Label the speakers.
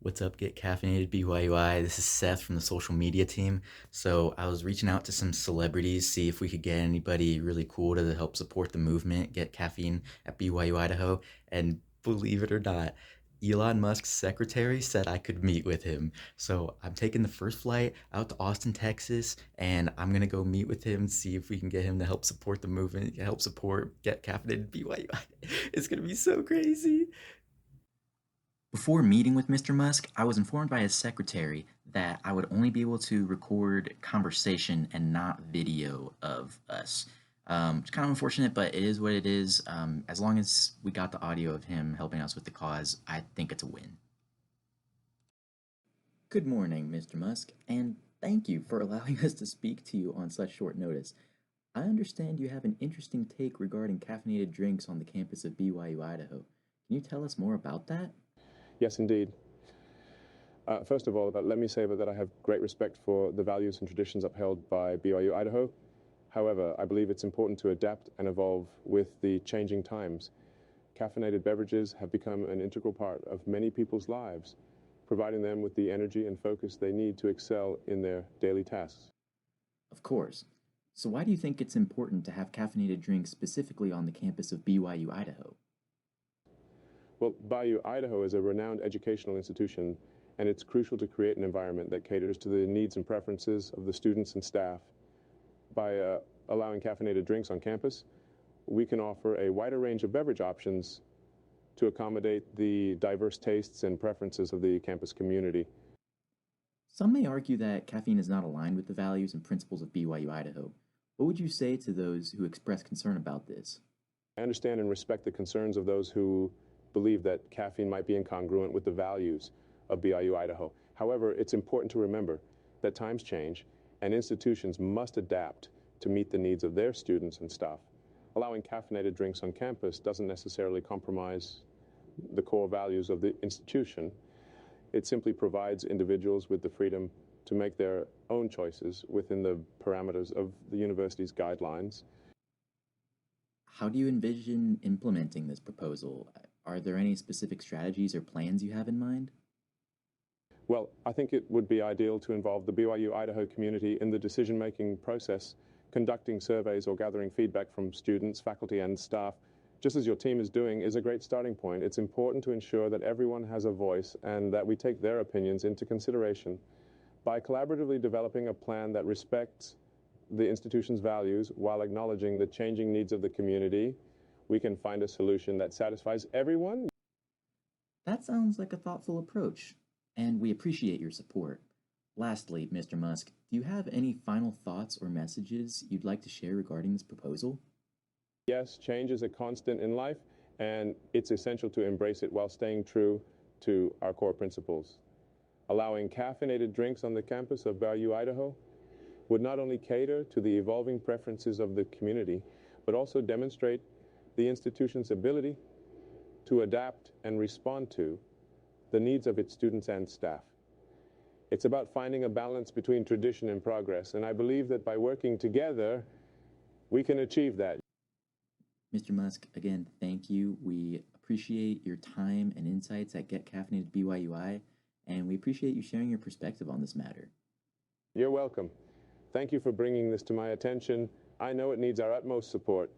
Speaker 1: What's up, Get Caffeinated BYUI? This is Seth from the social media team. So I was reaching out to some celebrities, see if we could get anybody really cool to help support the movement, get caffeine at BYU-Idaho. And believe it or not, Elon Musk's secretary said I could meet with him. So I'm taking the first flight out to Austin, Texas, and I'm gonna go meet with him, see if we can get him to help support the movement, help support Get Caffeinated BYUI. It's gonna be so crazy. Before meeting with Mr. Musk, I was informed by his secretary that I would only be able to record conversation and not video of us. It's kind of unfortunate, but it is what it is. As long as we got the audio of him helping us with the cause, I think it's a win. Good morning, Mr. Musk, and thank you for allowing us to speak to you on such short notice. I understand you have an interesting take regarding caffeinated drinks on the campus of BYU-Idaho. Can you tell us more about that?
Speaker 2: Yes, indeed. First of all, let me say that I have great respect for the values and traditions upheld by BYU-Idaho. However, I believe it's important to adapt and evolve with the changing times. Caffeinated beverages have become an integral part of many people's lives, providing them with the energy and focus they need to excel in their daily tasks.
Speaker 1: Of course. So why do you think it's important to have caffeinated drinks specifically on the campus of BYU-Idaho?
Speaker 2: Well, BYU-Idaho is a renowned educational institution, and it's crucial to create an environment that caters to the needs and preferences of the students and staff. By allowing caffeinated drinks on campus, we can offer a wider range of beverage options to accommodate the diverse tastes and preferences of the campus community.
Speaker 1: Some may argue that caffeine is not aligned with the values and principles of BYU-Idaho. What would you say to those who express concern about this?
Speaker 2: I understand and respect the concerns of those who believe that caffeine might be incongruent with the values of BYU-Idaho. However, it's important to remember that times change and institutions must adapt to meet the needs of their students and staff. Allowing caffeinated drinks on campus doesn't necessarily compromise the core values of the institution. It simply provides individuals with the freedom to make their own choices within the parameters of the university's guidelines.
Speaker 1: How do you envision implementing this proposal? Are there any specific strategies or plans you have in mind?
Speaker 2: Well, I think it would be ideal to involve the BYU-Idaho community in the decision-making process, conducting surveys or gathering feedback from students, faculty, and staff, just as your team is doing, is a great starting point. It's important to ensure that everyone has a voice and that we take their opinions into consideration. By collaboratively developing a plan that respects the institution's values while acknowledging the changing needs of the community, we can find a solution that satisfies everyone.
Speaker 1: That sounds like a thoughtful approach, and we appreciate your support. Lastly, Mr. Musk, do you have any final thoughts or messages you'd like to share regarding this proposal?
Speaker 2: Yes, change is a constant in life, and it's essential to embrace it while staying true to our core principles. Allowing caffeinated drinks on the campus of BYU-Idaho would not only cater to the evolving preferences of the community, but also demonstrate the institution's ability to adapt and respond to the needs of its students and staff. It's about finding a balance between tradition and progress, and I believe that by working together, we can achieve that.
Speaker 1: Mr. Musk, again, thank you. We appreciate your time and insights at Get Caffeinated BYUI, and we appreciate you sharing your perspective on this matter.
Speaker 2: You're welcome. Thank you for bringing this to my attention. I know it needs our utmost support.